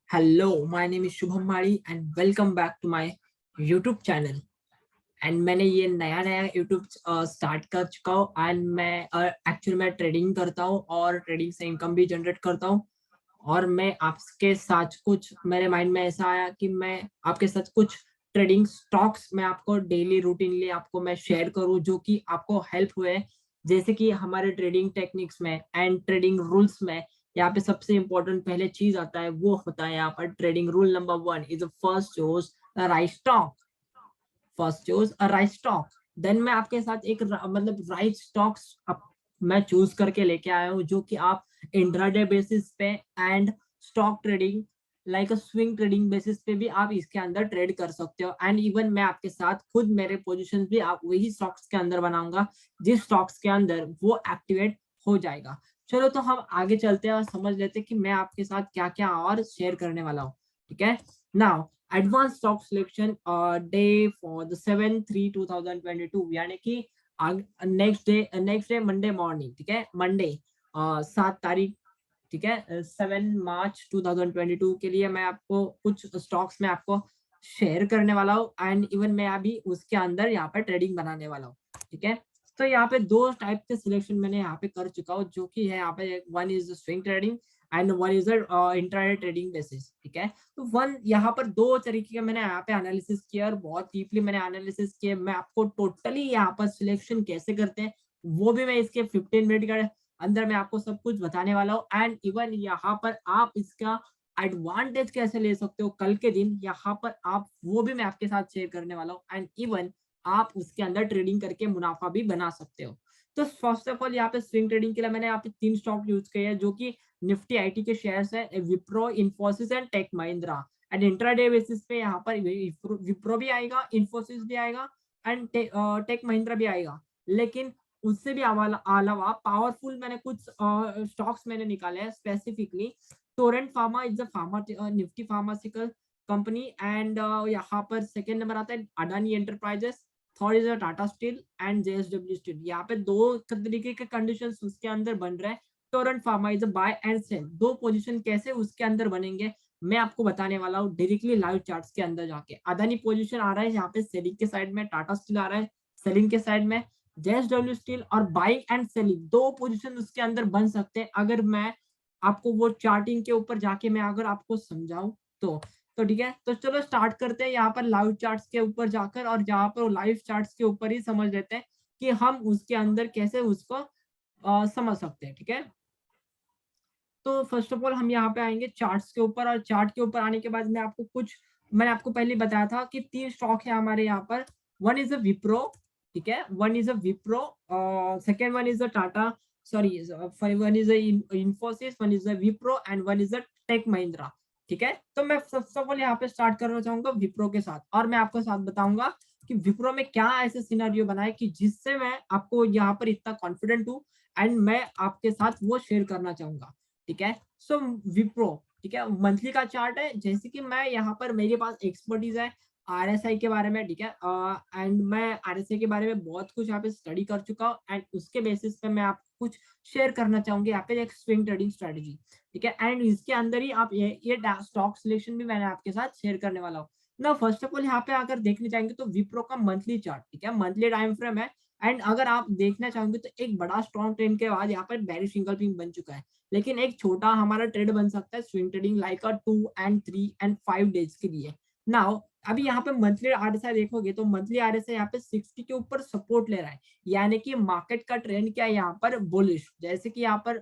Hello, my name is Shubham Mari and welcome back to my YouTube channel. And मैंने ये नया नया YouTube start कर चुका हूँ एंड मैं एक्चुअली मैं ट्रेडिंग करता हूँ और ट्रेडिंग से इनकम भी जनरेट करता हूँ। और मैं आपके साथ कुछ मेरे माइंड में ऐसा आया कि मैं आपके साथ कुछ ट्रेडिंग स्टॉक्स मैं आपको डेली रूटीनली आपको मैं शेयर करूँ जो कि आपको हेल्प हुए। जैसे कि हमारे ट्रेडिंग टेक्निक्स में एंड ट्रेडिंग रूल्स में यहाँ पे सबसे इंपॉर्टेंट पहले चीज आता है वो होता है यहाँ पर trading rule number 1 is first choose right stock. First choose a right stock. Then मैं आपके साथ एक मतलब राइट स्टॉक्स मैं चूज करके लेके आया हूँ जो कि आप इंट्राडे बेसिस पे and stock trading like a swing trading basis पे भी आप इसके अंदर ट्रेड कर सकते हो। एंड इवन मैं आपके साथ खुद मेरे पोजीशंस भी आप वही स्टॉक्स के अंदर बनाऊंगा जिस स्टॉक्स के अंदर वो एक्टिवेट हो जाएगा। चलो तो हम आगे चलते हैं और समझ लेते हैं कि मैं आपके साथ क्या क्या और शेयर करने वाला हूँ। ठीक है। Now advance stock selection day for the 7/3/2022 यानी कि नेक्स्ट डे मंडे मॉर्निंग। ठीक है, मंडे 7 तारीख। ठीक है, 7 मार्च 2022 के लिए मैं आपको कुछ स्टॉक्स में आपको शेयर करने वाला हूँ एंड इवन मैं अभी उसके अंदर यहाँ पर ट्रेडिंग बनाने वाला हूँ। ठीक है, तो यहाँ पे दो टाइप के सिलेक्शन मैंने यहाँ पे कर चुका हूँ जो कि है यहाँ पे one is swing trading and one is intraday trading basis. ठीक है, तो वन यहाँ पर दो तरीके का मैंने यहाँ पे एनालिसिस किया और बहुत डीपली मैंने एनालिसिस किया। मैं आपको टोटली यहाँ पर सिलेक्शन कैसे करते हैं वो भी मैं इसके 15 मिनट का अंदर मैं आपको सब कुछ बताने वाला हूँ एंड इवन यहाँ पर आप इसका एडवांटेज कैसे ले सकते हो कल के दिन यहाँ पर आप वो भी मैं आपके साथ शेयर करने वाला हूँ एंड इवन आप उसके अंदर ट्रेडिंग करके मुनाफा भी बना सकते हो। तो फर्स्ट ऑफ ऑल यहाँ पे स्विंग ट्रेडिंग के लिए मैंने यहाँ पे 3 स्टॉक यूज किए हैं जो कि निफ्टी आईटी के शेयर्स है, Wipro, Infosys and Tech Mahindra. And intraday basis पे यहाँ पर विप्रो भी आएगा, इन्फोसिस भी आएगा एंड टेक महिंद्रा भी आएगा। लेकिन उससे भी अलावा पावरफुल मैंने कुछ स्टॉक्स मैंने निकाले हैं specifically. Torrent Pharma is the pharma Nifty pharmaceutical company and यहाँ पर सेकेंड नंबर आता है Adani enterprises. Third is Tata steel and JSW steel. यहाँ पे दो तरीके के कंडीशंस उसके अंदर बन रहे हैं। Torrent Pharma is buy and sell, दो पोजीशन कैसे उसके अंदर बनेंगे मैं आपको बताने वाला हूँ डायरेक्टली लाइव चार्ट्स के अंदर जाके। अदानी पोजीशन आ रहा है यहाँ पे सेलिंग के साइड में, टाटा स्टील आ रहा है सेलिंग के साइड में, जेएसडब्ल्यू स्टील और बाइंग एंड सेलिंग दो पोजीशन उसके अंदर बन सकते हैं अगर मैं आपको वो चार्टिंग के ऊपर जाके मैं अगर आपको समझाऊं तो ठीक है, तो चलो स्टार्ट करते हैं यहाँ पर लाइव चार्ट्स के ऊपर जाकर और जहाँ पर लाइव चार्ट्स के ऊपर ही समझ लेते हैं कि हम उसके अंदर कैसे उसको समझ सकते हैं। ठीक है, तो फर्स्ट ऑफ ऑल हम यहाँ पे आएंगे चार्ट्स के ऊपर और चार्ट के ऊपर आने के बाद मैं आपको कुछ मैंने आपको पहले बताया था कि 3 स्टॉक है हमारे यहाँ पर। One is a Wipro. ठीक है, one is a Wipro, second one is a Tata, sorry one is a Infosys, one is a Wipro and one is a Tech Mahindra. ठीक है, तो मैं फर्स्ट ऑफ ऑल यहाँ पे स्टार्ट करना चाहूंगा विप्रो के साथ और मैं आपको साथ बताऊंगा कि विप्रो में क्या ऐसे सिनेरियो बनाए कि जिससे मैं आपको यहाँ पर इतना कॉन्फिडेंट हूँ एंड मैं आपके साथ वो शेयर करना चाहूंगा। ठीक है, सो विप्रो, ठीक है, मंथली का चार्ट है। जैसे कि मैं यहाँ पर मेरे पास एक्सपर्टीज है आरएसआई के बारे में। ठीक है, एंड मैं आरएसआई के बारे में बहुत कुछ यहाँ पे स्टडी कर चुका हूँ एंड उसके बेसिस पे मैं आपको कुछ शेयर करना चाहूंगी यहाँ पे एक स्विंग ट्रेडिंग स्ट्रेटेजी। ठीक है, एंड इसके अंदर ही आप ये स्टॉक सिलेक्शन भी मैंने आपके साथ शेयर करने वाला हूँ ना। फर्स्ट ऑफ ऑल यहाँ पे अगर देखने जाएंगे तो विप्रो का मंथली चार्ट, ठीक है, मंथली टाइम फ्रेम है एंड अगर आप देखना चाहोगे तो एक बड़ा स्ट्रॉन्ग ट्रेंड के बाद यहाँ पर बेरिश सिंगल पिंक बन चुका है। लेकिन एक छोटा हमारा ट्रेड बन सकता है swing trading like 2 and 3 and 5 days के लिए। नाउ अभी यहाँ पे मंथली आरएसआई देखोगे तो मंथली आरएसआई यहाँ पे 60 के ऊपर सपोर्ट ले रहा है यानी कि मार्केट का ट्रेंड क्या है यहाँ पर बुलिश। जैसे कि यहाँ पर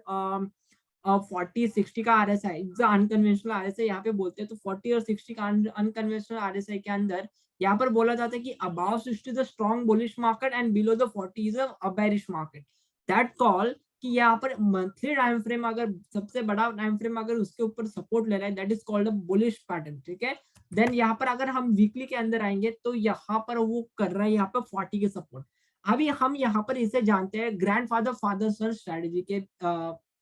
40-60 का आरएसआई अनकन्वेंशनल आरएसआई यहाँ पे बोलते हैं, तो 40 और 60 का अनकन्वेंशनल आरएसआई के अंदर यहाँ पर बोला जाता है कि above 60 is a strong bullish market and below the 40 is a bearish market. That call कि यहाँ पर मंथली टाइम फ्रेम अगर सबसे बड़ा टाइम फ्रेम अगर उसके ऊपर सपोर्ट ले रहा है that is called a bullish pattern. ठीक है, देन यहाँ पर अगर हम वीकली के अंदर आएंगे तो यहाँ पर वो कर रहा है यहाँ पर 40 के सपोर्ट। अभी हम यहाँ पर इसे जानते हैं ग्रैंड फादर फादर सन स्ट्रेटेजी के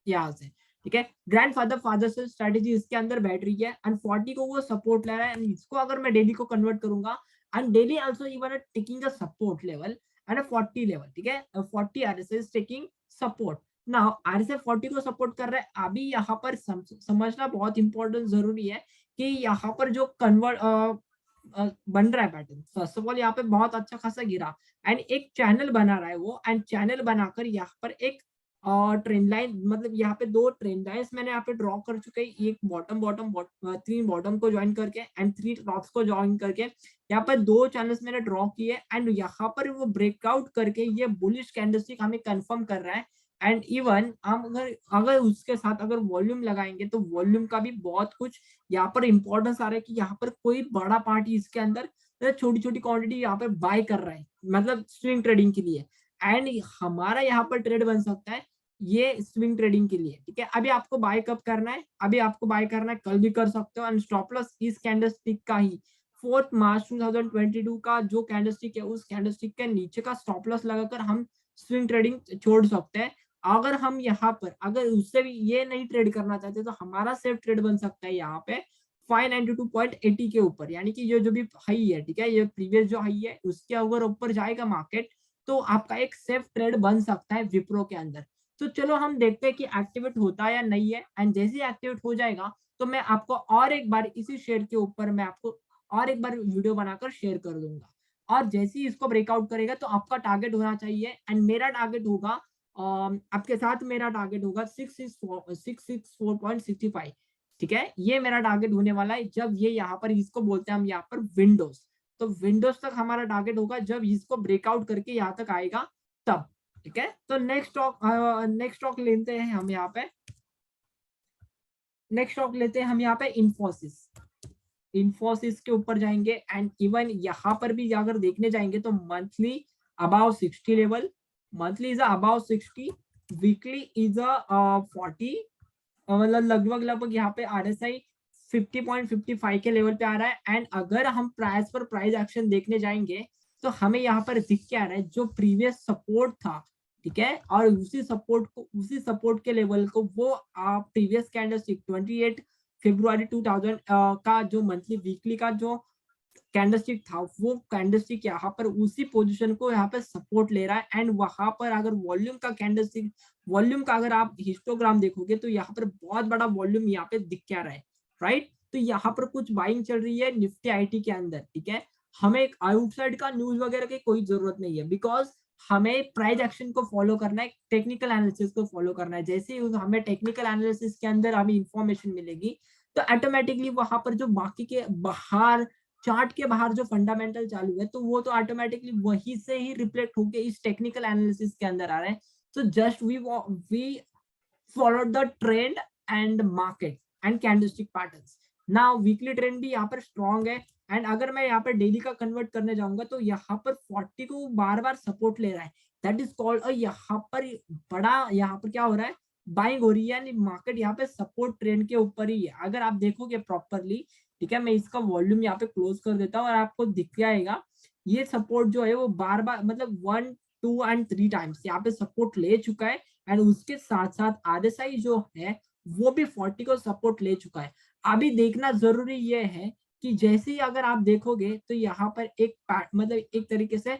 यहाँ से। ठीक है, ग्रैंड फादर फादर सन स्ट्रेटेजी इसके अंदर बैठ रही है एंड 40 को वो सपोर्ट ले रहा है एंड इसको अगर मैं डेली को कन्वर्ट करूंगा and daily also even taking the support level and 40 level. ठीक है, 40 आरएसआई इज टेकिंग सपोर्ट। ना आरएसआई 40 को सपोर्ट कर रहा है। अभी यहाँ पर समझना बहुत इंपॉर्टेंट जरूरी है कि यहाँ पर जो कन्वर्ट बन रहा है पैटर्न, फर्स्ट ऑफ ऑल यहाँ पे बहुत अच्छा खासा गिरा एंड एक चैनल बना रहा है वो, एंड चैनल बनाकर यहाँ पर एक ट्रेंड लाइन, मतलब यहाँ पे दो ट्रेंड लाइंस मैंने यहाँ पे ड्रॉ कर चुके हैं, एक बॉटम बॉटम तीन बॉटम को ज्वाइन करके एंड थ्री टॉप्स को ज्वाइन करके यहाँ पर दो चैनल्स मैंने ड्रॉ किए, एंड यहाँ पर वो ब्रेकआउट करके ये बुलिश कैंडलस्टिक हमें कंफर्म कर रहा है। एंड इवन हम अगर अगर उसके साथ अगर वॉल्यूम लगाएंगे तो वॉल्यूम का भी बहुत कुछ यहाँ पर इंपॉर्टेंस आ रहा है कि यहाँ पर कोई बड़ा पार्टी इसके अंदर छोटी छोटी क्वांटिटी यहाँ पर बाय कर रहा है, मतलब स्विंग ट्रेडिंग के लिए, एंड हमारा यहाँ पर ट्रेड बन सकता है ये स्विंग ट्रेडिंग के लिए। ठीक है, अभी आपको बाय कब करना है, अभी आपको बाय करना है, कल भी कर सकते हो, एंड स्टॉप लॉस इस कैंडलस्टिक का ही 4 मार्च 2022 का जो कैंडलस्टिक है उस कैंडलस्टिक के नीचे का स्टॉप लॉस लगाकर हम स्विंग ट्रेडिंग छोड़ सकते हैं। अगर हम यहाँ पर अगर उससे भी ये नहीं ट्रेड करना चाहते तो हमारा सेफ ट्रेड बन सकता है यहाँ पे 592.80 के ऊपर, यानी कि जो भी हाई है, ठीक है, ये प्रीवियस जो हाई है उसके अगर ऊपर जाएगा मार्केट तो आपका एक सेफ ट्रेड बन सकता है विप्रो के अंदर। तो चलो हम देखते हैं कि एक्टिवेट होता है या नहीं है, एंड जैसे ही एक्टिवेट हो जाएगा तो मैं आपको और एक बार इसी शेयर के ऊपर मैं आपको और एक बार वीडियो बनाकर शेयर कर दूंगा। और जैसे ही इसको ब्रेकआउट करेगा तो आपका टारगेट होना चाहिए, एंड मेरा टारगेट होगा आपके साथ मेरा टारगेट होगा 664.65। ठीक है, ये मेरा टारगेट होने वाला है जब ये यहाँ पर इसको बोलते हैं हम यहाँ पर विंडोज, तो विंडोज तक हमारा टारगेट होगा जब इसको ब्रेकआउट करके यहाँ तक आएगा तब। ठीक है, तो नेक्स्ट स्टॉक लेते हैं हम यहाँ पे, नेक्स्ट स्टॉक लेते हैं हम यहाँ पे इन्फोसिस। इन्फोसिस के ऊपर जाएंगे एंड इवन यहाँ पर भी अगर देखने जाएंगे तो monthly about 60 level, monthly is about 60, weekly is 40, मतलब लगभग लगभग यहाँ पे RSI 50.55 के लेवल पे आ रहा है। एंड अगर हम प्राइस पर प्राइस एक्शन देखने जाएंगे तो हमें यहाँ पर दिख के आ रहा है जो प्रीवियस सपोर्ट था, ठीक है, और उसी सपोर्ट के लेवल को वो प्रीवियस कैंडलस्टिक 28 फरवरी 2000 का जो मंथली वीकली का जो कैंडलस्टिक था वो कैंडलस्टिक यहाँ पर उसी पोजीशन को यहाँ पे सपोर्ट ले रहा है। एंड वहां पर अगर वॉल्यूम का कैंडलस्टिक वॉल्यूम का अगर आप हिस्टोग्राम देखोगे तो यहाँ पर बहुत बड़ा वॉल्यूम यहाँ पे दिख क्या रहा है, राइट। तो यहाँ पर कुछ बाइंग चल रही है निफ्टी आईटी के अंदर। ठीक है, हमें एक आउटसाइड का न्यूज वगैरह की कोई जरूरत नहीं है, बिकॉज हमें प्राइस एक्शन को फॉलो करना है, टेक्निकल एनालिसिस को फॉलो करना है। जैसे ही हमें टेक्निकल एनालिसिस के अंदर हमें इंफॉर्मेशन मिलेगी तो ऑटोमेटिकली वहां पर जो बाकी के बाहर चार्ट के बाहर जो फंडामेंटल चालू है तो वो तो ऑटोमेटिकली वही से ही रिफ्लेक्ट होके इस टेक्निकल एनालिसिस के अंदर आ रहे हैं। So just we followed the trend and market and candlestick patterns. Now weekly trend भी यहाँ पर strong है, एंड अगर मैं यहाँ पर डेली का कन्वर्ट करने जाऊंगा तो यहाँ पर 40 को बार बार सपोर्ट ले रहा है, दैट इज कॉल्ड यहाँ पर बड़ा यहाँ पर क्या हो रहा है, बाइंग हो रही है, यानी मार्केट यहाँ पे सपोर्ट ट्रेंड के ऊपर ही है अगर आप देखोगे प्रॉपरली। ठीक है, मैं इसका वॉल्यूम यहाँ पे क्लोज कर देता हूँ और आपको दिख जाएगा ये सपोर्ट जो है वो बार बार मतलब 1 2 एंड 3 टाइम्स यहाँ पे सपोर्ट ले चुका है, एंड उसके साथ साथ RSI जो है वो भी 40 को सपोर्ट ले चुका है। अभी देखना जरूरी ये है कि जैसे ही अगर आप देखोगे तो यहाँ पर एक मतलब एक तरीके से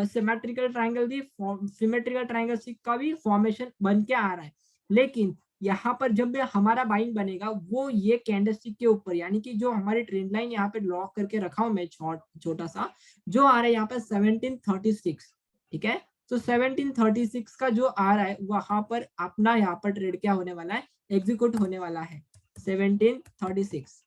सिमेट्रिकल ट्रायंगल भी सिमेट्रिकल ट्रायंगल का भी फॉर्मेशन बन के आ रहा है, लेकिन यहाँ पर जब भी हमारा बाइंग बनेगा वो ये कैंडलस्टिक के ऊपर, यानी कि जो हमारी ट्रेंड लाइन यहाँ पे लॉक करके रखा हूं मैं छोटा सा जो आ रहा है यहाँ पे 1736। ठीक है, तो 1736 का जो आ रहा है वहां पर अपना यहाँ पर ट्रेड क्या होने वाला है, एग्जीक्यूट होने वाला है 1736।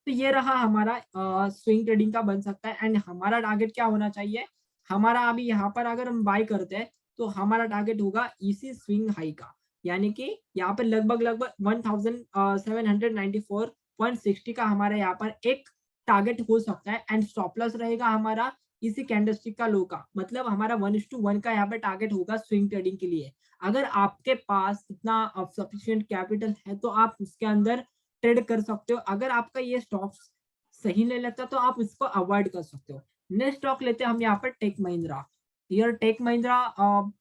तो ये रहा हमारा स्विंग ट्रेडिंग का बन सकता है, एंड हमारा टारगेट क्या होना चाहिए, हमारा अभी यहाँ पर अगर हम बाय करते हैं तो हमारा टारगेट होगा इसी स्विंग हाई का, यानी कि यहाँ पर लगभग लगभग 1794.60 का हमारा यहाँ पर एक टारगेट हो सकता है, एंड स्टॉप लॉस रहेगा हमारा इसी कैंडलस्टिक का लो का, मतलब हमारा 1:1 का यहाँ पे टारगेट होगा स्विंग ट्रेडिंग के लिए। अगर आपके पास इतना सफिशिएंट कैपिटल है तो आप उसके अंदर ट्रेड कर सकते हो, अगर आपका ये स्टॉक सही नहीं लगता तो आप इसको अवॉइड कर सकते हो। नेक्स्ट स्टॉक लेते हैं हम यहाँ पर टेक महिंद्रा। यार टेक महिंद्रा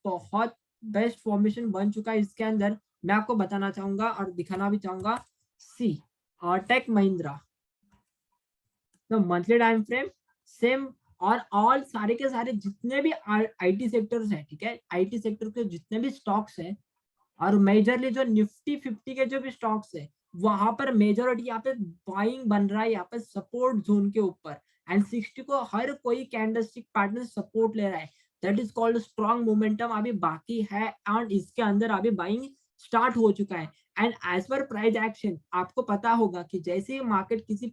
बहुत बेस्ट फॉर्मेशन बन चुका है इसके अंदर, मैं आपको बताना चाहूंगा और दिखाना भी चाहूंगा। सी टेक महिंद्रा तो मंथली टाइम फ्रेम सेम, और ऑल सारे के सारे जितने भी आईटी सेक्टर्स है, ठीक है, आईटी सेक्टर के जितने भी स्टॉक्स है और मेजरली जो निफ्टी 50 के जो भी स्टॉक्स है वहां पर मेजोरिटी यहाँ पे बाइंग बन रहा है यहाँ पे सपोर्ट जोन के ऊपर, एंड 60 को हर कोई कैंडलस्टिक पार्टनर सपोर्ट ले रहा है, that is called strong momentum अभी बाकी है, एंड इसके अंदर अभी बाइंग स्टार्ट हो चुका है। And as per price action आपको पता होगा कि जैसे ही मार्केट किसी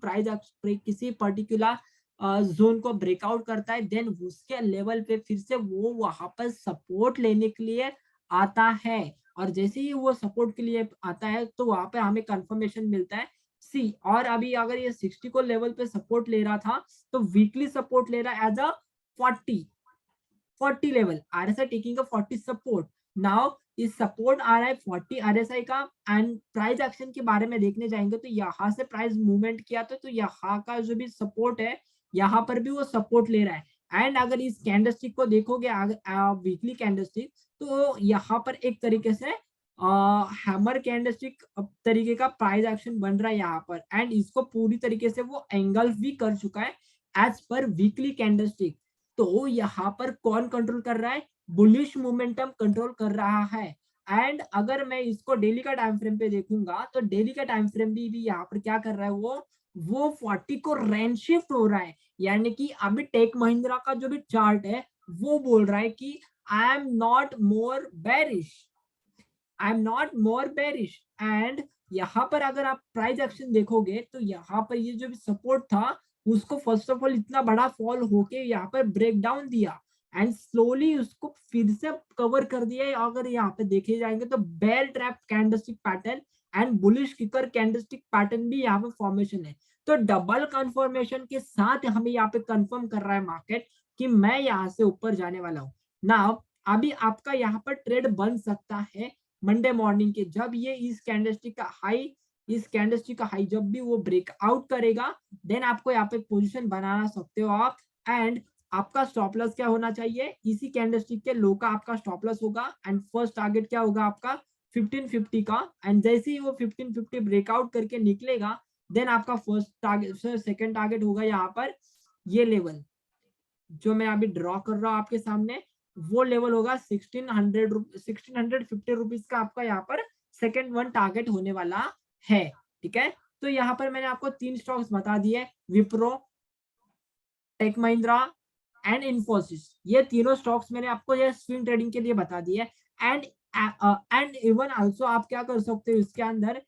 पर्टिकुलर जोन को ब्रेकआउट करता है, देन उसके लेवल पे फिर से वो वहां पर सपोर्ट लेने के लिए आता है, और जैसे ही वो सपोर्ट के लिए आता है तो वहां पे हमें कंफर्मेशन मिलता है सी। और अभी अगर ये 60 को लेवल पे सपोर्ट ले रहा था तो वीकली सपोर्ट ले रहा है as a 40 level, RSI taking a 40 support. Now इस सपोर्ट आ रहा है 40 RSI का, एंड प्राइस एक्शन के बारे में देखने जाएंगे तो यहाँ से प्राइस मूवमेंट किया था तो यहाँ का जो भी सपोर्ट है यहाँ पर भी वो सपोर्ट ले रहा है। एंड अगर इस कैंडलस्टिक को देखोगे वीकली कैंडलस्टिक, तो यहाँ पर एक तरीके से हैमर कैंडलस्टिक तरीके का प्राइस एक्शन बन रहा है यहाँ पर, एंड इसको पूरी तरीके से वो एंगल्फ भी कर चुका है एज पर वीकली कैंडलस्टिक। तो यहाँ पर कौन कंट्रोल कर रहा है? बुलिश मोमेंटम कंट्रोल कर रहा है। एंड अगर मैं इसको डेली का टाइम फ्रेम पे देखूंगा तो डेली का टाइम फ्रेम भी यहाँ पर क्या कर रहा है, वो 40 को रेंज शिफ्ट हो रहा है, यानी कि अभी टेक महिंद्रा का जो भी चार्ट है वो बोल रहा है कि I am not more bearish, I am not more bearish. And यहाँ पर अगर आप प्राइस एक्शन देखोगे तो यहाँ पर ये जो सपोर्ट था उसको फर्स्ट ऑफ ऑल इतना बड़ा फॉल होके यहाँ पर ब्रेक डाउन दिया, एंड स्लोली उसको फिर से कवर कर दिया। अगर यहाँ पे देखे जाएंगे तो bell trap candlestick pattern and bullish kicker candlestick pattern भी यहाँ पे फॉर्मेशन है। तो डबल कंफर्मेशन के साथ हमें यहाँ पे कंफर्म कर रहा है मार्केट कि मैं यहाँ से ऊपर जाने वाला हूँ। नाउ अभी आपका यहाँ पर ट्रेड बन सकता है मंडे मॉर्निंग के, जब ये इस कैंडलस्टिक का हाई जब भी वो ब्रेकआउट करेगा, देन आपको यहाँ पे पोजीशन बनाना सकते हो आप। एंड आपका स्टॉप लॉस क्या होना चाहिए? इसी कैंडलस्टिक के लो का आपका स्टॉप लॉस होगा, एंड फर्स्ट टारगेट क्या होगा आपका 1550 का। एंड जैसे ही वो 1550 ब्रेकआउट करके निकलेगा, देन आपका फर्स्ट टारगेट सेकंड टारगेट होगा यहाँ पर ये लेवल जो मैं अभी ड्रॉ कर रहा हूँ आपके सामने, वो लेवल होगा 1650 रुपीज का आपका यहाँ पर सेकंड वन टारगेट होने वाला है। ठीक है, तो यहाँ पर मैंने आपको 3 स्टॉक्स बता दिए, विप्रो, टेक महिंद्रा एंड इन्फोसिस। ये तीनों स्टॉक्स मैंने आपको ये स्विंग ट्रेडिंग के लिए बता दिए। एंड एंड इवन आल्सो आप क्या कर सकते हो इसके अंदर,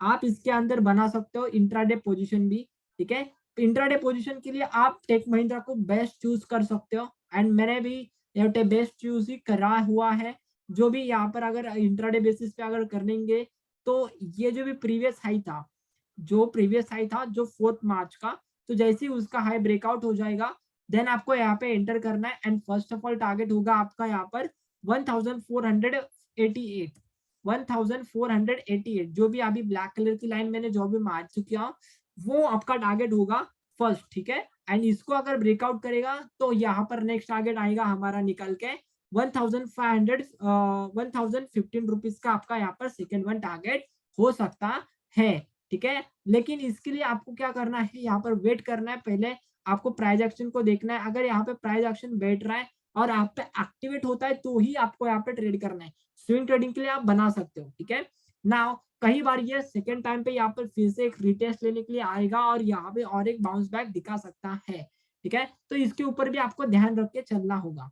आप इसके अंदर बना सकते हो इंट्राडे पोजीशन भी। ठीक है, इंट्राडे पोजीशन के लिए आप टेक महिंद्रा को बेस्ट चूज कर सकते हो, एंड मैंने भी बेस्ट चूज ही करा हुआ है। जो भी यहाँ पर अगर इंट्राडे बेसिस पे अगर करेंगे तो ये जो भी प्रीवियस हाई था जो 4 मार्च का, तो जैसे ही उसका हाई ब्रेकआउट हो जाएगा, देन आपको यहाँ पे एंटर करना है। And first of all target होगा आपका यहाँ पर 1488, 1488 जो भी अभी ब्लैक कलर की लाइन मैंने जो भी मार चुकी हूँ वो आपका टारगेट होगा फर्स्ट। ठीक है, एंड इसको अगर ब्रेकआउट करेगा तो यहाँ पर नेक्स्ट टारगेट आएगा हमारा निकल के 1015 रुपीज का आपका यहाँ पर सेकेंड वन टारगेट हो सकता है। ठीक है, लेकिन इसके लिए आपको क्या करना है, यहाँ पर वेट करना है। पहले आपको प्राइस एक्शन को देखना है, अगर यहाँ पे प्राइस एक्शन बैठ रहा है और आप पे एक्टिवेट होता है तो ही आपको यहाँ पे ट्रेड करना है। स्विंग ट्रेडिंग के लिए आप बना सकते हो। ठीक है, नाउ कई बार ये सेकेंड टाइम पे यहाँ पर फिर से एक रिटेस्ट लेने के लिए आएगा और यहाँ पे और एक बाउंस बैक दिखा सकता है। ठीक है, तो इसके ऊपर भी आपको ध्यान रख के चलना होगा।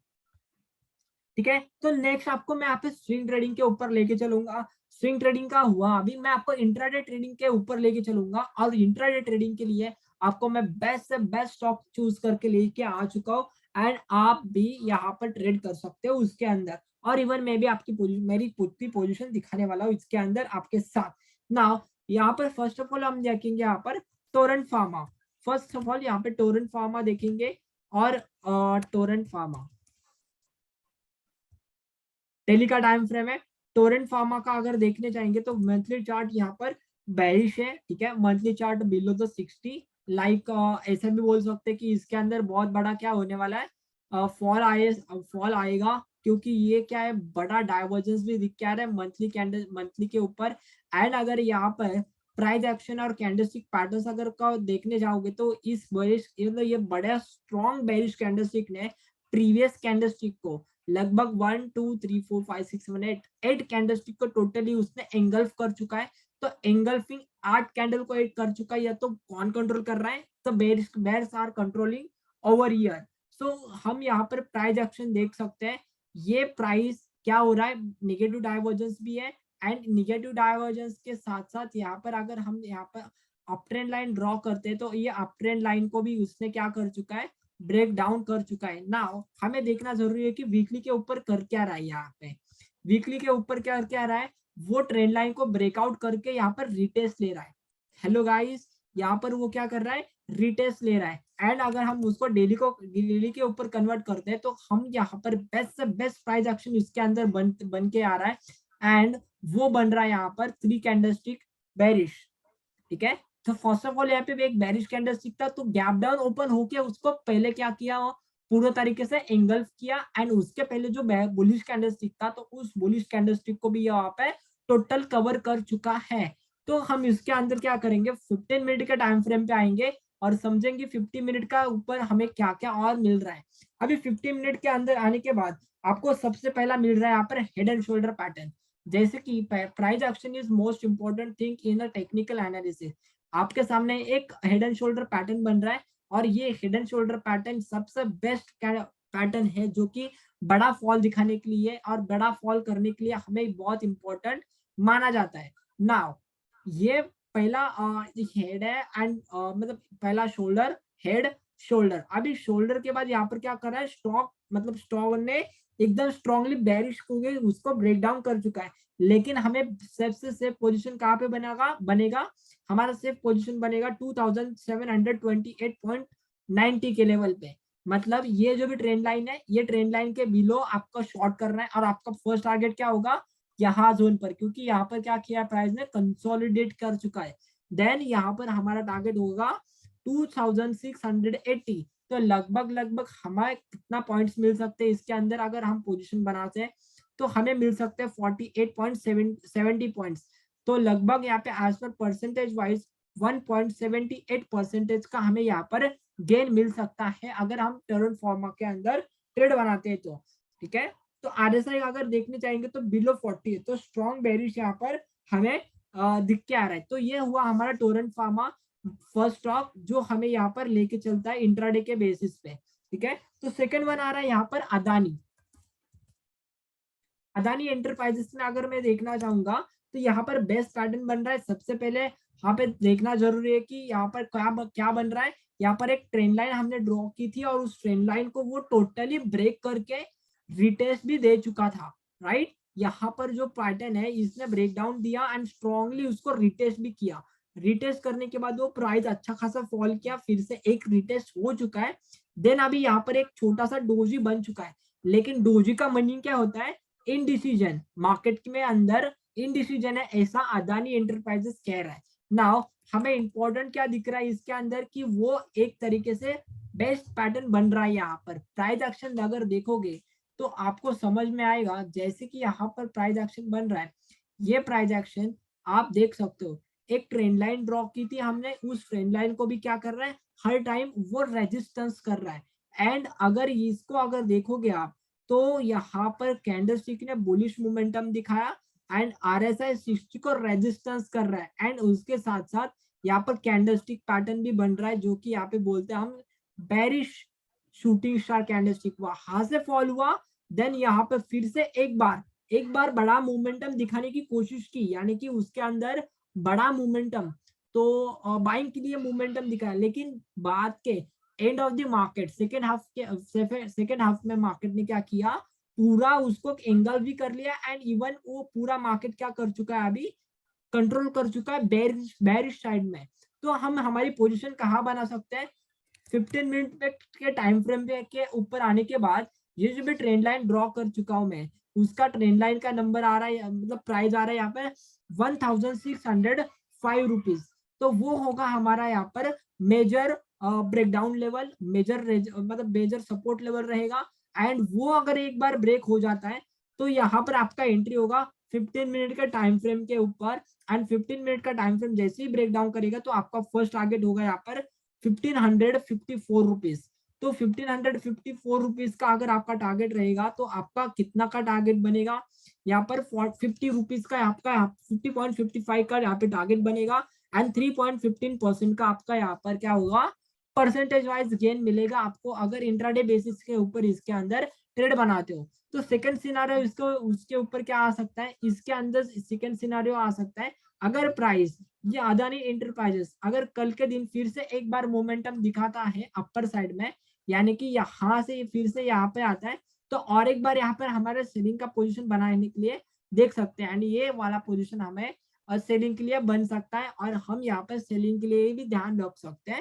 ठीक है, तो नेक्स्ट आपको मैं यहाँ पे स्विंग ट्रेडिंग के ऊपर लेके चलूंगा। स्विंग ट्रेडिंग का हुआ, अभी मैं आपको इंट्राडे ट्रेडिंग के ऊपर लेके चलूंगा, और इंट्राडे ट्रेडिंग के लिए आपको मैं बेस्ट से बेस्ट स्टॉक चूज करके लेके आ चुका हूँ, एंड आप भी यहाँ पर ट्रेड कर सकते हो उसके अंदर। और इवन मैं भी मेरी खुद की पोजीशन दिखाने वाला हूँ इसके अंदर आपके साथ। नाउ यहाँ पर फर्स्ट ऑफ ऑल हम देखेंगे यहाँ पर Torrent pharma. First of all यहाँ पे टोरेंट फार्मा देखेंगे, और टोरेंट फार्मा डेली का टाइम फ्रेम है। टोरेंट फार्मा का अगर देखने चाहेंगे तो मंथली चार्ट यहाँ पर बेरिश है। ठीक है, monthly chart below the 60, like ऐसे भी बोल सकते हैं कि इसके अंदर बहुत बड़ा क्या होने वाला है, फॉल आएगा, क्योंकि ये क्या है बड़ा डाइवर्जेंस भी दिख क्या रहा है मंथली के ऊपर। एंड अगर यहाँ पर प्राइस एक्शन और कैंडलस्टिक पैटर्न्स अगर का देखने जाओगे तो इस बेरिश ये बड़ा स्ट्रॉन्ग बेरिश कैंडलस्टिक ने प्रीवियस कैंडलस्टिक को लगभग 1 2 3 4 5 6 7 8 कैंडलस्टिक को टोटली उसने एंगल्फ कर चुका है। तो एंगल्फिंग 8 कैंडल को एड कर चुका है, या तो कौन कंट्रोल कर रहा है, तो bears are controlling over year. So हम यहाँ पर प्राइस एक्शन देख सकते हैं, ये प्राइस क्या हो रहा है, निगेटिव डाइवर्जेंस भी है, एंड निगेटिव डाइवर्जेंस के साथ साथ यहाँ पर अगर हम यहाँ पर अप ट्रेंड लाइन ड्रॉ करते हैं तो ये अप ट्रेंड लाइन को भी उसने क्या कर चुका है, ब्रेक डाउन कर चुका है। नाउ हमें देखना जरूरी है कि वीकली के ऊपर कर क्या रहा है, यहाँ पे वीकली के ऊपर क्या रहा है, वो ट्रेंड लाइन को ब्रेकआउट करके यहाँ पर रिटेस्ट ले रहा है। हेलो गाइस, यहाँ पर वो क्या कर रहा है, रिटेस्ट ले रहा है। एंड अगर हम उसको डेली के ऊपर कन्वर्ट करते हैं तो हम यहाँ पर बेस्ट से बेस्ट प्राइस एक्शन इसके अंदर बन के आ रहा है, एंड वो बन रहा है यहाँ पर 3 कैंडलस्टिक बेरिश। ठीक है, तो फर्स्ट ऑफ ऑल यहाँ पे एक बेरिश कैंडलस्टिक था, तो गैप डाउन ओपन होके उसको पहले क्या किया, पूरे तरीके से एंगल्फ किया, एंड उसके पहले जो बुलिश कैंडलस्टिक था तो उस बुलिश कैंडलस्टिक को भी यहाँ पे टोटल कवर कर चुका है। तो हम इसके अंदर क्या करेंगे, 15 मिनट के टाइम फ्रेम पे आएंगे और समझेंगे 50 मिनट का ऊपर हमें क्या क्या और मिल रहा है। अभी 50 मिनट के अंदर आने के बाद आपको सबसे पहला मिल रहा है यहाँ पर हेड एंड शोल्डर पैटर्न। जैसे कि price action is most important thing in a technical analysis. आपके सामने एक हेड एंड शोल्डर पैटर्न बन रहा है, और ये हेड एंड शोल्डर पैटर्न सबसे बेस्ट पैटर्न है जो कि बड़ा फॉल दिखाने के लिए और बड़ा फॉल करने के लिए हमें बहुत इंपॉर्टेंट माना जाता है। नाउ ये पहला हेड है, एंड मतलब पहला शोल्डर, हेड, शोल्डर। अभी शोल्डर के बाद यहाँ पर क्या कर रहा है, स्टॉक मतलब स्टॉक ने एकदम स्ट्रांगली बेरिश को उसको ब्रेक डाउन कर चुका है। लेकिन हमें सबसे सेफ पोजीशन कहाँ पे बनेगा, हमारा सेफ पोजीशन बनेगा 2728.90 के लेवल पे। मतलब ये जो भी ट्रेंड लाइन है, ये ट्रेंड लाइन के बिलो आपका शॉर्ट करना है, और आपका फर्स्ट टारगेट क्या होगा, यहाँ जोन पर, क्योंकि यहाँ पर क्या किया प्राइस ने, कंसोलिडेट कर चुका है। देन यहाँ पर हमारा टारगेट होगा 2680। तो लगभग हमें कितना पॉइंट्स मिल सकते हैं इसके अंदर, अगर हम पोजीशन बनाते हैं तो हमें मिल सकते हैं 48.70 पॉइंट्स। तो लगभग यहाँ पे एज पर परसेंटेज वाइज 1.78% का हमें यहाँ पर गेन मिल सकता है, अगर हम टर्न फॉर्मा के अंदर ट्रेड बनाते हैं तो। ठीक है, तो आरएसआई अगर देखने चाहेंगे तो बिलो 40 है, तो स्ट्रॉन्ग बेरिश यहाँ पर हमें दिख के आ रहा है। तो ये हुआ हमारा टोरेंट फार्मा फर्स्ट स्टॉक, जो हमें यहाँ पर लेके चलता है इंट्राडे के बेसिस पे। ठीक है, तो सेकंड वन आ रहा है यहाँ पर अदानी। अदानी एंटरप्राइजेस में अगर मैं देखना चाहूंगा तो यहाँ पर बेस्ट पैटर्न बन रहा है। सबसे पहले यहाँ पे देखना जरूरी है कि यहाँ पर क्या बन रहा है। यहाँ पर एक ट्रेंड लाइन हमने ड्रॉ की थी, और उस ट्रेंड लाइन को वो टोटली ब्रेक करके रिटेस्ट भी दे चुका था, राइट। यहाँ पर जो पैटर्न है इसने ब्रेक डाउन दिया एंड स्ट्रॉन्गली उसको रिटेस्ट भी किया। रिटेस्ट करने के बाद वो प्राइस अच्छा खासा फॉल किया, फिर से एक रिटेस्ट हो चुका है। देन अभी यहाँ पर एक छोटा सा डोजी बन चुका है, लेकिन डोजी का मीनिंग क्या होता है, इनडिसीजन। मार्केट में अंदर इनडिसीजन है, ऐसा अदानी एंटरप्राइजेस कह रहा है। नाउ हमें इंपॉर्टेंट क्या दिख रहा है इसके अंदर, कि वो एक तरीके से बेस्ट पैटर्न बन रहा है। यहाँ पर प्राइस एक्शन अगर देखोगे तो आपको समझ में आएगा, जैसे कि यहाँ पर प्राइस एक्शन बन रहा है, ये प्राइस एक्शन आप देख सकते हो। एक ट्रेंड लाइन ड्रॉ की थी हमने, उस ट्रेंड लाइन को भी क्या कर रहा है, हर टाइम वो रेजिस्टेंस कर रहा है। एंड अगर इसको अगर देखोगे आप, तो यहाँ पर कैंडलस्टिक ने बुलिश मोमेंटम दिखाया, एंड आरएसआई 60 को रेजिस्टेंस कर रहा है, एंड उसके साथ साथ यहाँ पर कैंडलस्टिक पैटर्न भी बन रहा है, जो कि यहाँ पे बोलते हैं हम बेरिश शूटिंग स्टार कैंडलस्टिक। वहां से फॉल हुआ, देन यहाँ पे फिर से एक बार बड़ा मोमेंटम दिखाने की कोशिश की, यानी कि उसके अंदर बड़ा मोमेंटम, तो बाइंग के लिए मोमेंटम दिखाया। लेकिन बाद के end of the market second half में मार्केट ने क्या किया, पूरा उसको एंगल भी कर लिया, एंड इवन वो पूरा मार्केट क्या कर चुका है, अभी कंट्रोल कर चुका है बेरिश साइड में। तो हम हमारी पोजीशन कहाँ बना सकते हैं, 15 मिनट के टाइम फ्रेम पे के ऊपर आने के बाद, ये जो भी ट्रेंड लाइन ड्रॉ कर चुका हूं मैं, उसका ट्रेंड लाइन का नंबर आ रहा है, मतलब प्राइस आ रहा है यहाँ पे 1605 रुपीज। तो वो होगा हमारा यहाँ पर मेजर ब्रेकडाउन लेवल, मतलब मेजर सपोर्ट लेवल रहेगा। एंड वो अगर एक बार ब्रेक हो जाता है तो यहाँ पर आपका एंट्री होगा 15 मिनट के टाइम फ्रेम के ऊपर। एंड 15 मिनट का टाइम फ्रेम जैसे ही ब्रेक डाउन करेगा तो आपका फर्स्ट टारगेट होगा यहाँ पर 1554 रुपीज। तो 1554 रुपीज का अगर आपका टारगेट रहेगा तो आपका कितना का टारगेट बनेगा यहाँ पर 50 रुपीज का आपका 50.55 का यहाँ पे टारगेट बनेगा एंड 3.15% का आपका यहाँ पर क्या होगा परसेंटेज वाइज गेन मिलेगा आपको अगर इंट्राडे बेसिस के ऊपर इसके अंदर ट्रेड बनाते हो। तो सेकंड सिनारियो इसको उसके ऊपर क्या आ सकता है, इसके अंदर सेकंड सिनारियो आ सकता है अगर प्राइस ये अदानी इंटरप्राइजेस अगर कल के दिन फिर से एक बार मोमेंटम दिखाता है अपर साइड में, यानी कि यहाँ से फिर से यहाँ पे आता है, तो और एक बार यहाँ पर हमारे सेलिंग का पोजीशन बनाने के लिए देख सकते हैं एंड ये वाला पोजीशन हमें सेलिंग के लिए बन सकता है और हम यहाँ पर सेलिंग के लिए भी ध्यान रख सकते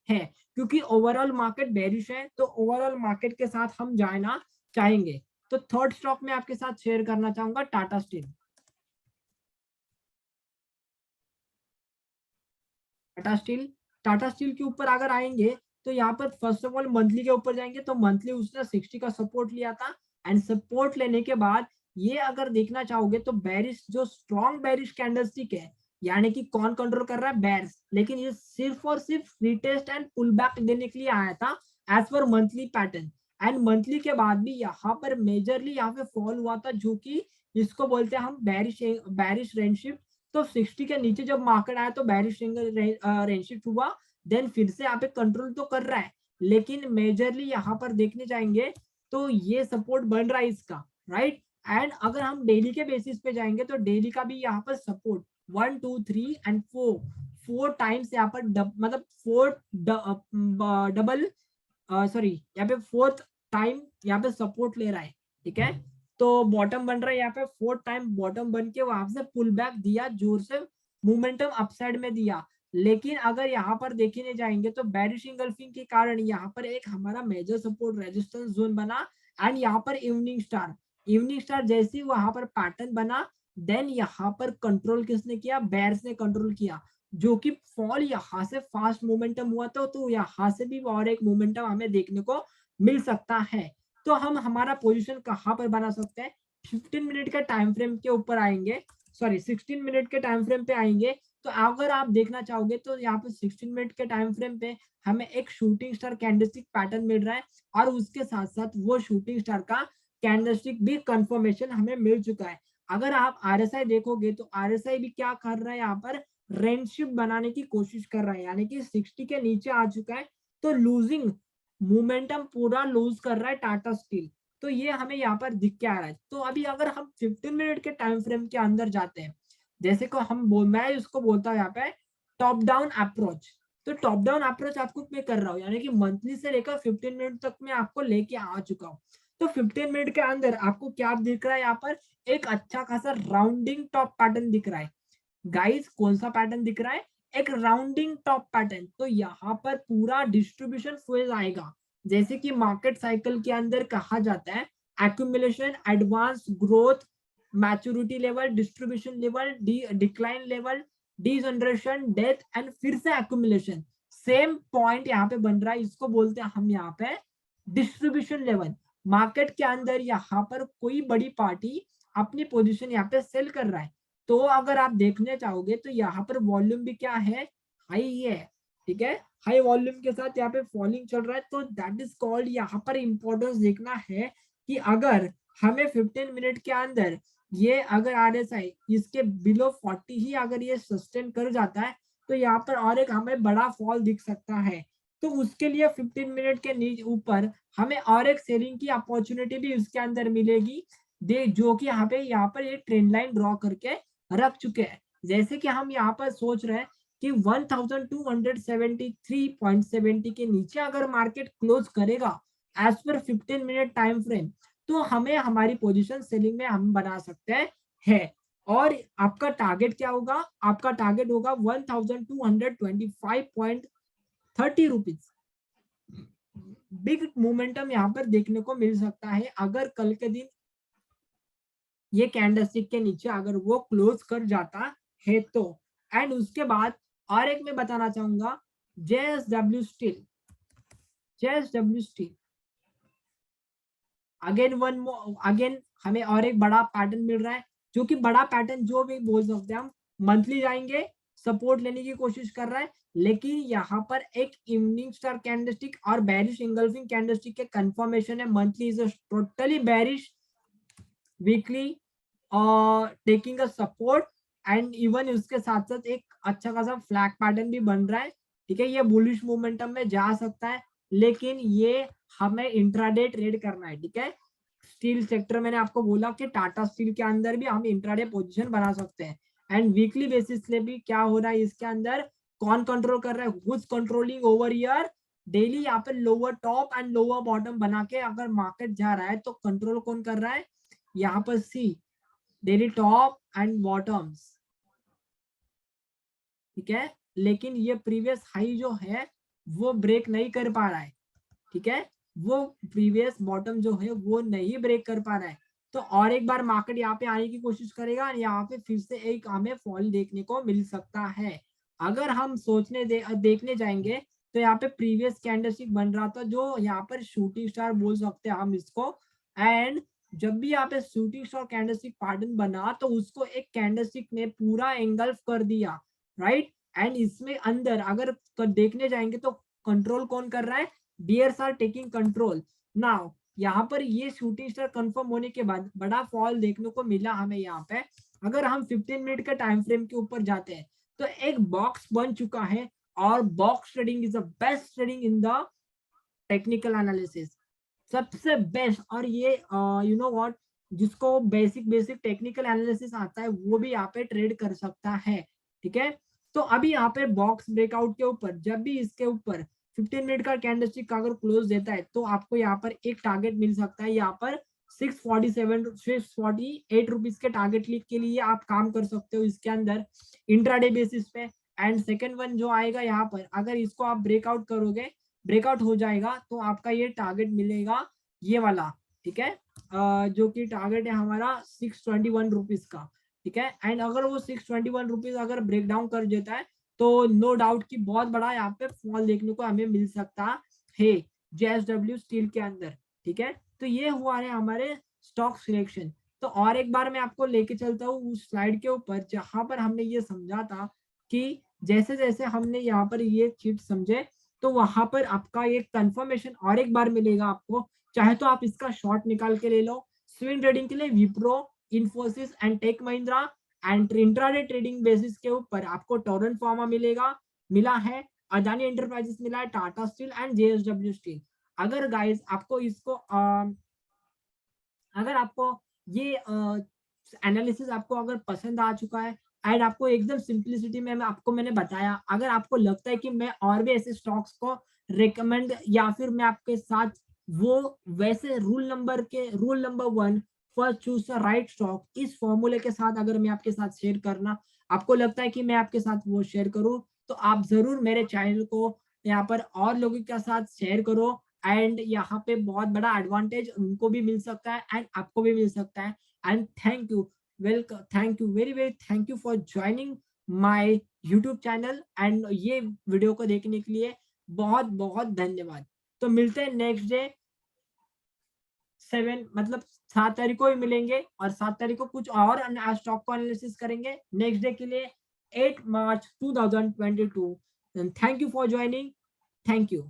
हैं क्योंकि ओवरऑल मार्केट बेरिश है, तो ओवरऑल मार्केट के साथ हम जाना चाहेंगे। तो थर्ड स्टॉक में आपके साथ शेयर करना चाहूंगा टाटा स्टील। टाटा स्टील के ऊपर अगर आएंगे तो यहाँ पर फर्स्ट ऑफ ऑल मंथली के ऊपर जाएंगे तो मंथली उसने 60 का सपोर्ट लिया था एंड सपोर्ट लेने के बाद ये अगर देखना चाहोगे तो बेरिश जो स्ट्रॉन्ग बेरिश कैंडलस्टिक है, यानी कि कौन कंट्रोल कर रहा है बेर्स, लेकिन ये सिर्फ और सिर्फ रिटेस्ट एंड पुल बैक देने के लिए आया था as per monthly pattern and monthly के बाद भी यहाँ पर मेजरली यहाँ पे फॉल हुआ था जो कि इसको बोलते हैं हम बेरिश रेंजशिफ्ट। तो 60 के नीचे जब मार्केट आया तो बेरिश रेंजशिफ्ट हुआ, देन फिर से यहाँ पे कंट्रोल तो कर रहा है लेकिन मेजरली यहाँ पर देखने जाएंगे तो ये सपोर्ट बन रहा है इसका, राइट। एंड अगर हम डेली के बेसिस पे जाएंगे तो डेली का भी यहाँ पर सपोर्ट 1 2 3 एंड 4 टाइम्स यहाँ पर मतलब 4 डबल सॉरी यहाँ पे 4th टाइम यहाँ पे सपोर्ट ले रहा है, ठीक है। तो बॉटम बन रहा है यहाँ पे 4th टाइम बॉटम बन के वहां से पुल बैक दिया, जोर से मोमेंटम अपसाइड में दिया, लेकिन अगर यहाँ पर देखने जाएंगे तो बेरिश इंगल्फिंग के कारण यहाँ पर एक हमारा मेजर सपोर्ट रेजिस्टेंस जोन बना एंड यहाँ पर इवनिंग स्टार जैसे वहां पर पैटर्न बना, देन यहाँ पर कंट्रोल किसने किया, बेयर्स ने कंट्रोल किया, जो कि फॉल यहाँ से फास्ट मोमेंटम हुआ था, तो यहाँ से भी और एक मोमेंटम हमें देखने को मिल सकता है। तो हम हमारा पोजीशन कहाँ पर बना सकते हैं, 15 मिनट के टाइम फ्रेम के ऊपर आएंगे, सॉरी 16 मिनट के टाइम फ्रेम पे आएंगे। तो अगर आप देखना चाहोगे तो यहाँ पे 16 मिनट के टाइम फ्रेम पे हमें एक शूटिंग स्टार कैंडलस्टिक पैटर्न मिल रहा है और उसके साथ साथ वो शूटिंग स्टार का कैंडलस्टिक भी कंफर्मेशन हमें मिल चुका है। अगर आप आरएसआई देखोगे तो आरएसआई भी क्या कर रहा है, यहाँ पर रेंजशिफ्ट बनाने की कोशिश कर रहा है, यानी कि 60 के नीचे आ चुका है, तो लूजिंग मोमेंटम पूरा लूज कर रहा है टाटा स्टील। तो ये हमें यहाँ पर दिख के आ रहा है। तो अभी अगर हम 15 मिनट के टाइम फ्रेम के अंदर जाते हैं, जैसे को मैं उसको बोलता हूँ यहाँ पे टॉप डाउन अप्रोच। तो टॉप डाउन अप्रोच आपको मैं कर रहा हूँ, यानी कि मंथली से लेकर 15 मिनट तक मैं आपको लेके आ चुका हूँ। तो 15 मिनट के अंदर आपको क्या दिख रहा है, यहाँ पर एक अच्छा खासा राउंडिंग टॉप पैटर्न दिख रहा है। गाइस कौन सा पैटर्न दिख रहा है, एक राउंडिंग टॉप पैटर्न। तो यहाँ पर पूरा डिस्ट्रीब्यूशन फेज आएगा, जैसे कि मार्केट साइकिल के अंदर कहा जाता है accumulation, advance growth, maturity level, distribution level, decline level, degeneration, death and फिर से एक्यूमुलेशन। सेम पॉइंट यहाँ पे बन रहा है, इसको बोलते हैं हम यहाँ पे डिस्ट्रीब्यूशन लेवल। मार्केट के अंदर यहाँ पर कोई बड़ी पार्टी अपनी पोजीशन यहाँ पे सेल कर रहा है, तो अगर आप देखने चाहोगे तो यहाँ पर वॉल्यूम भी क्या है, हाई है, ठीक है। हाई वॉल्यूम के साथ यहाँ पे फॉलिंग चल रहा है, तो दैट इज कॉल्ड, यहाँ पर इंपॉर्टेंस देखना है कि अगर हमें 15 मिनट के अंदर ये अगर आरएसआई इसके बिलो 40 ही अगर ये सस्टेन कर जाता है तो यहाँ पर और एक हमें बड़ा फॉल दिख सकता है। तो उसके लिए 15 मिनट के नीचे ऊपर हमें और एक सेलिंग की अपॉर्चुनिटी भी उसके अंदर मिलेगी, दे जो कि यहाँ पर ये ट्रेंड लाइन ड्रॉ करके रख चुके हैं। जैसे कि हम यहाँ पर सोच रहे हैं कि 1273.70 के नीचे अगर मार्केट क्लोज करेगा as per 15 minute time frame, तो हमें हमारी पोजीशन सेलिंग में हम बना सकते हैं। और आपका टारगेट क्या होगा, आपका टारगेट होगा 1225.30 रुपीज। बिग मोमेंटम यहाँ पर देखने को मिल सकता है अगर कल के दिन ये कैंडलस्टिक के नीचे अगर वो क्लोज कर जाता है तो। एंड उसके बाद और एक मैं बताना चाहूंगा जेएसडब्ल्यू स्टील अगेन हमें और एक बड़ा पैटर्न मिल रहा है, जो कि बड़ा पैटर्न जो भी बोल सकते हैं हम। मंथली जाएंगे सपोर्ट लेने की कोशिश कर रहा है, लेकिन यहाँ पर एक इवनिंग स्टार कैंडलस्टिक और बेरिश इंगल्फिंग कैंडलस्टिक के कंफर्मेशन है। Monthly is totally bearish, weekly taking a support, and even उसके साथ साथ एक अच्छा खासा फ्लैग पैटर्न भी बन रहा है। ठीक है, ये बुलिश मोमेंटम में जा सकता है, लेकिन ये हमें इंट्राडे ट्रेड करना है। ठीक है, स्टील सेक्टर मैंने आपको बोला कि टाटा स्टील के अंदर भी हम इंट्राडे पोजीशन बना सकते हैं। एंड वीकली बेसिस पे भी क्या हो रहा है इसके अंदर, कौन कंट्रोल कर रहा है, who's controlling over here. Daily यहाँ पे lower top and lower bottom बना के अगर मार्केट जा रहा है तो कंट्रोल कौन कर रहा है, यहाँ पर सी डेली टॉप एंड बॉटम्स। ठीक है, लेकिन ये प्रीवियस हाई जो है वो ब्रेक नहीं कर पा रहा है। ठीक है, वो प्रीवियस बॉटम जो है वो नहीं ब्रेक कर पा रहा है। तो और एक बार मार्केट यहाँ पे आने की कोशिश करेगा और यहाँ पे फिर से एक हमें फॉल देखने को मिल सकता है। अगर हम देखने जाएंगे तो यहाँ पे प्रीवियस कैंडलस्टिक बन रहा था जो यहाँ पर शूटिंग स्टार बोल सकते हैं हम इसको। एंड जब भी यहाँ पे शूटिंग स्टार कैंडलस्टिक पैटर्न बना तो उसको एक कैंडलस्टिक ने पूरा एंगल्फ कर दिया, राइट। एंड इसमें अंदर अगर देखने जाएंगे तो कंट्रोल कौन कर रहा है, bears are taking control now. यहाँ पर ये शूटिंग स्टार कंफर्म होने के बाद बड़ा फॉल देखने को मिला हमें यहाँ पे। अगर हम 15 मिनट के टाइम फ्रेम के ऊपर जाते हैं तो एक बॉक्स बन चुका है, और box trading is the best trading in the technical analysis, सबसे बेस्ट। और ये यू नो व्हाट, जिसको बेसिक बेसिक टेक्निकल एनालिसिस आता है वो भी यहाँ पे ट्रेड कर सकता है। ठीक है, तो अभी यहाँ पे बॉक्स ब्रेकआउट के ऊपर जब भी इसके ऊपर 15 मिनट का कैंडलस्टिक का अगर क्लोज देता है तो आपको यहाँ पर एक टारगेट मिल सकता है, यहाँ पर 648 रुपीज के टारगेट के लिए आप काम कर सकते हो इसके अंदर इंट्राडे बेसिस पे। एंड सेकेंड वन जो आएगा यहाँ पर, अगर इसको आप ब्रेकआउट करोगे, ब्रेकआउट हो जाएगा तो आपका ये टारगेट मिलेगा ये वाला। ठीक है, जो कि टारगेट है हमारा 621 रुपीज का। ठीक है, एंड अगर वो 621 रुपीज अगर ब्रेक डाउन कर देता है तो नो डाउट कि बहुत बड़ा यहाँ पे फॉल देखने को हमें मिल सकता है जेएसडब्ल्यू स्टील के अंदर। ठीक है, तो ये हुआ है हमारे स्टॉक सिलेक्शन। तो और एक बार मैं आपको लेके चलता हूँ उस स्लाइड के ऊपर जहां पर हमने ये समझा था कि जैसे जैसे हमने यहाँ पर ये चीज समझे तो वहां पर आपका एक कंफर्मेशन और एक बार मिलेगा आपको। चाहे तो आप इसका शॉर्ट निकाल के ले लो स्विंग ट्रेडिंग के लिए, Wipro, Infosys and Tech Mahindra. And intraday trading basis के ऊपर आपको टोरेंट फार्मा मिला है, अदानी एंटरप्राइजेस मिला है, Tata steel and JSW steel. अगर गाइस आपको इसको अगर आपको ये एनालिसिस आपको अगर पसंद आ चुका है एंड आपको एकदम सिंपलिसिटी में मैंने बताया, अगर आपको लगता है कि मैं और भी ऐसे स्टॉक्स को रिकमेंड या फिर मैं आपके साथ वो वैसे rule number 1 first choose the right stock इस फॉर्मूले के साथ अगर मैं आपके साथ शेयर करना आपको लगता है कि मैं आपके साथ वो शेयर करूं, तो आप जरूर मेरे चैनल को यहाँ पर और लोगों के साथ शेयर करो। एंड यहाँ पे बहुत बड़ा एडवांटेज उनको भी मिल सकता है एंड आपको भी मिल सकता है। And thank you very very thank you for joining my YouTube channel and ये वीडियो को देखने के लिए बहुत बहुत धन्यवाद। तो मिलते हैं नेक्स्ट डे 7 तारीख को ही मिलेंगे और 7 तारीख को कुछ और स्टॉक को एनालिसिस करेंगे नेक्स्ट डे के लिए 8 मार्च 2022। Thank you for joining, thank you.